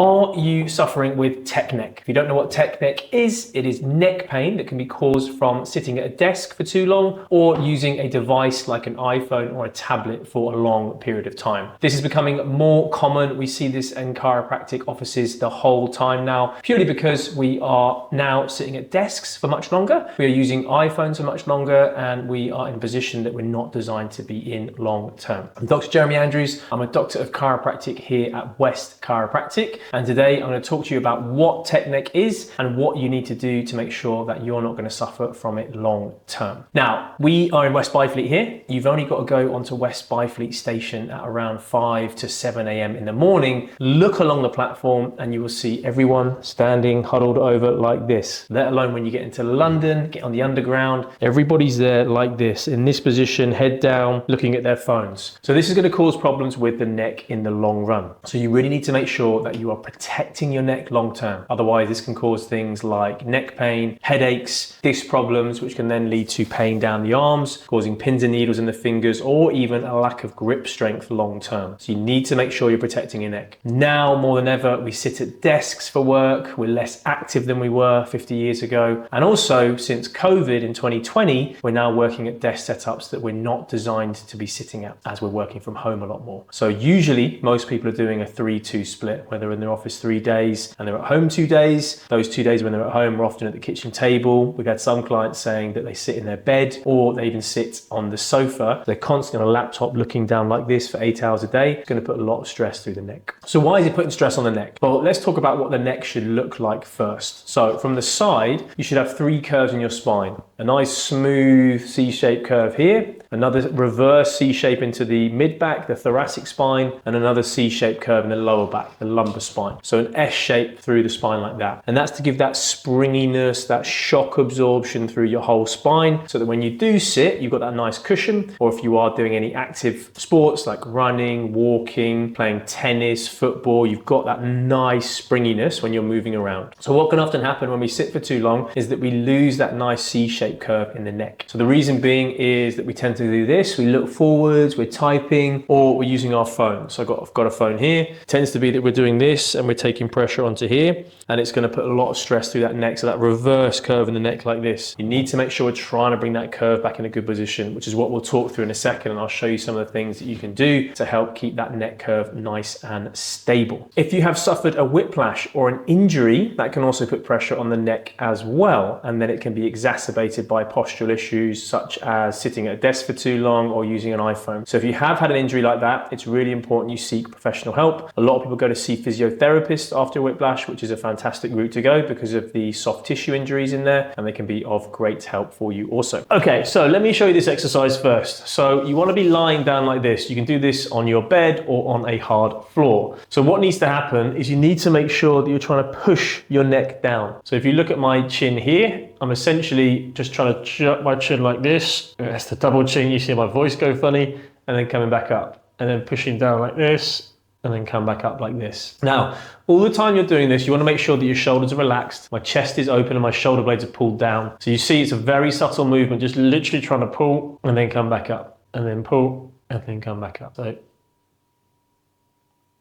Are you suffering with tech neck? If you don't know what tech neck is, it is neck pain that can be caused from sitting at a desk for too long or using a device like an iPhone or a tablet for a long period of time. This is becoming more common. We see this in chiropractic offices the whole time now, purely because we are now sitting at desks for much longer. We are using iPhones for much longer, and we are in a position that we're not designed to be in long term. I'm Dr. Jeremy Andrews. I'm a doctor of chiropractic here at West Chiropractic. And today I'm going to talk to you about what tech neck is and what you need to do to make sure that you're not going to suffer from it long term. Now, we are in West Byfleet here. You've only got to go onto West Byfleet station at around 5 to 7 a.m. in the morning. Look along the platform and you will see everyone standing huddled over like this. Let alone when you get into London, get on the underground, everybody's there like this, in this position, head down, looking at their phones. So this is going to cause problems with the neck in the long run. So you really need to make sure that you are protecting your neck long term. Otherwise, this can cause things like neck pain, headaches, disc problems, which can then lead to pain down the arms, causing pins and needles in the fingers, or even a lack of grip strength long term. So you need to make sure you're protecting your neck. Now, more than ever, we sit at desks for work. We're less active than we were 50 years ago. And also, since COVID in 2020, we're now working at desk setups that we're not designed to be sitting at, as we're working from home a lot more. So usually, most people are doing a 3-2 split, where they're in their office 3 days and they're at home 2 days. Those 2 days when they're at home are often at the kitchen table. We've had some clients saying that they sit in their bed or they even sit on the sofa. They're constantly on a laptop looking down like this for 8 hours a day. It's going to put a lot of stress through the neck. So why is it putting stress on the neck? Well, let's talk about what the neck should look like first. So from the side, you should have 3 curves in your spine. A nice smooth C-shaped curve here, another reverse C-shape into the mid-back, the thoracic spine, and another C-shaped curve in the lower back, the lumbar spine. So an S shape through the spine like that. And that's to give that springiness, that shock absorption through your whole spine, so that when you do sit, you've got that nice cushion. Or if you are doing any active sports like running, walking, playing tennis, football, you've got that nice springiness when you're moving around. So what can often happen when we sit for too long is that we lose that nice C-shaped curve in the neck. So the reason being is that we tend to do this. We look forwards, we're typing, or we're using our phone. So I've got a phone here. It tends to be that we're doing this and we're taking pressure onto here, and it's going to put a lot of stress through that neck. So that reverse curve in the neck like this. You need to make sure we're trying to bring that curve back in a good position, which is what we'll talk through in a second. And I'll show you some of the things that you can do to help keep that neck curve nice and stable. If you have suffered a whiplash or an injury, that can also put pressure on the neck as well. And then it can be exacerbated by postural issues such as sitting at a desk for too long or using an iPhone. So if you have had an injury like that, it's really important you seek professional help. A lot of people go to see physiotherapists after a whiplash, which is a fantastic route to go because of the soft tissue injuries in there, and they can be of great help for you also. Okay, so let me show you this exercise first. So you want to be lying down like this. You can do this on your bed or on a hard floor. So what needs to happen is you need to make sure that you're trying to push your neck down. So if you look at my chin here, I'm essentially just trying to jerk my chin like this. That's the double chin. You see my voice go funny, and then coming back up, and then pushing down like this, and then come back up like this. Now, all the time you're doing this, you want to make sure that your shoulders are relaxed, my chest is open, and my shoulder blades are pulled down. So you see it's a very subtle movement, just literally trying to pull, and then come back up, and then pull, and then come back up. So,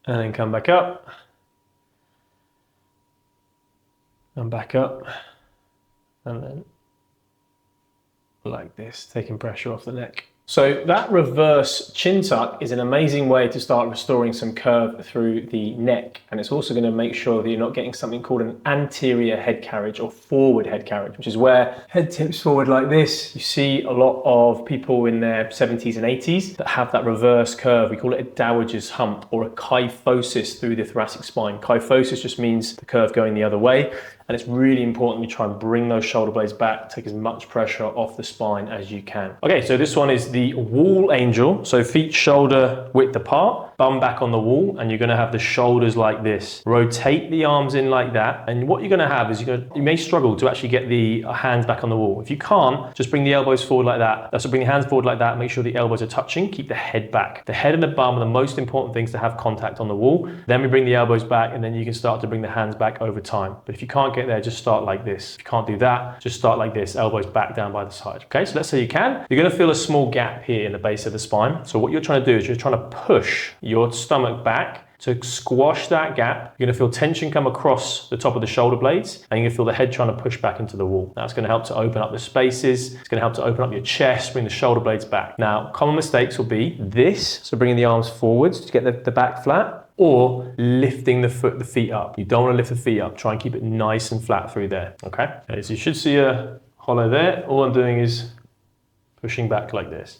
and then come back up, and back up, and then like this, taking pressure off the neck. So that reverse chin tuck is an amazing way to start restoring some curve through the neck. And it's also going to make sure that you're not getting something called an anterior head carriage or forward head carriage, which is where head tips forward like this. You see a lot of people in their 70s and 80s that have that reverse curve. We call it a dowager's hump or a kyphosis through the thoracic spine. Kyphosis just means the curve going the other way. And it's really important you try and bring those shoulder blades back, take as much pressure off the spine as you can. Okay, so this one is the wall angel. So feet shoulder width apart, bum back on the wall, and you're gonna have the shoulders like this. Rotate the arms in like that. And what you're gonna have is you may struggle to actually get the hands back on the wall. If you can't, just bring the elbows forward like that. So bring the hands forward like that, make sure the elbows are touching, keep the head back. The head and the bum are the most important things to have contact on the wall. Then we bring the elbows back, and then you can start to bring the hands back over time. But if you can't get there, just start like this. If you can't do that, just start like this, elbows back down by the side. Okay, so let's say you can. You're gonna feel a small gap here in the base of the spine. So what you're trying to do is you're trying to push your stomach back To squash that gap, you're gonna feel tension come across the top of the shoulder blades, and you're gonna feel the head trying to push back into the wall. That's gonna help to open up the spaces. It's gonna help to open up your chest, bring the shoulder blades back. Now, common mistakes will be this, so bringing the arms forwards to get the back flat, or lifting the feet up. You don't wanna lift the feet up. Try and keep it nice and flat through there, okay? Okay, so you should see a hollow there. All I'm doing is pushing back like this.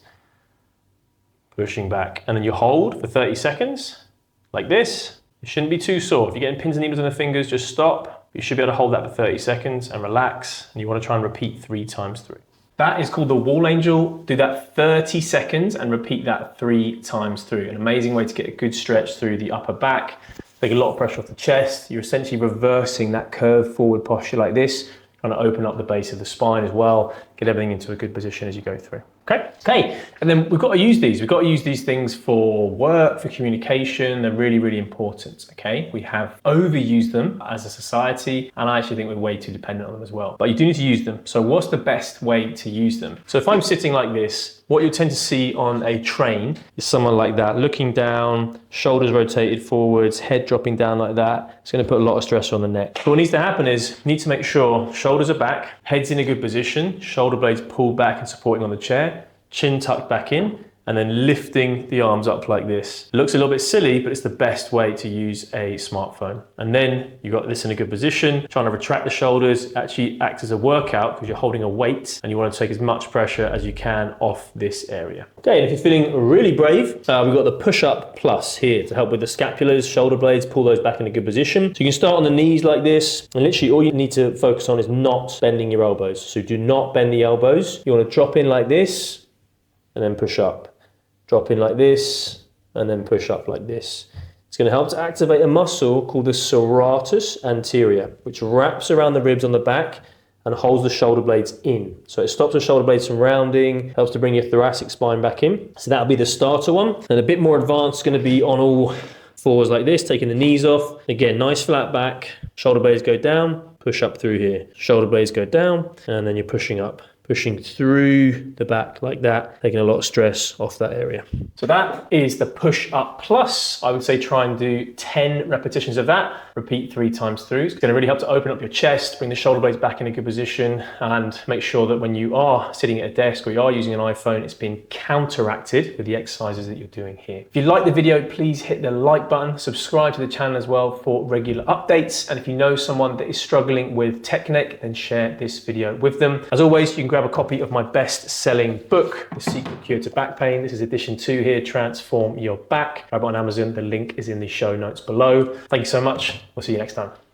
Pushing back, and then you hold for 30 seconds, like this. It shouldn't be too sore. If you're getting pins and needles in the fingers, just stop. You should be able to hold that for 30 seconds and relax, and you want to try and repeat 3 times through. That is called the wall angel. Do that 30 seconds and repeat that 3 times through. An amazing way to get a good stretch through the upper back, take a lot of pressure off the chest. You're essentially reversing that curved forward posture like this, trying to open up the base of the spine as well, get everything into a good position as you go through. Okay, and then we've got to use these. We've got to use these things for work, for communication. They're really, really important, okay? We have overused them as a society, and I actually think we're way too dependent on them as well. But you do need to use them. So what's the best way to use them? So if I'm sitting like this, what you'll tend to see on a train is someone like that, looking down, shoulders rotated forwards, head dropping down like that. It's gonna put a lot of stress on the neck. So what needs to happen is, you need to make sure shoulders are back, head's in a good position, shoulder blades pulled back and supporting on the chair, chin tucked back in, and then lifting the arms up like this. It looks a little bit silly, but it's the best way to use a smartphone. And then you got this in a good position, trying to retract the shoulders, actually acts as a workout because you're holding a weight and you want to take as much pressure as you can off this area. Okay, and if you're feeling really brave, we've got the push-up plus here to help with the scapulars, shoulder blades, pull those back in a good position. So you can start on the knees like this, and literally all you need to focus on is not bending your elbows. So do not bend the elbows. You want to drop in like this, and then push up. Drop in like this, and then push up like this. It's going to help to activate a muscle called the serratus anterior, which wraps around the ribs on the back and holds the shoulder blades in. So it stops the shoulder blades from rounding, helps to bring your thoracic spine back in. So that'll be the starter one. And a bit more advanced, going to be on all fours like this, taking the knees off. Again, nice flat back, shoulder blades go down, push up through here. Shoulder blades go down, and then you're pushing up. Pushing through the back like that, taking a lot of stress off that area. So that is the push up plus. I would say try and do 10 repetitions of that. Repeat 3 times through. It's gonna really help to open up your chest, bring the shoulder blades back in a good position, and make sure that when you are sitting at a desk or you are using an iPhone, it's been counteracted with the exercises that you're doing here. If you like the video, please hit the like button, subscribe to the channel as well for regular updates. And if you know someone that is struggling with tech neck, then share this video with them. As always, you can grab a copy of my best-selling book, The Secret Cure to Back Pain. This is edition 2 here, Transform Your Back. Grab it on Amazon. The link is in the show notes below. Thank you so much. We'll see you next time.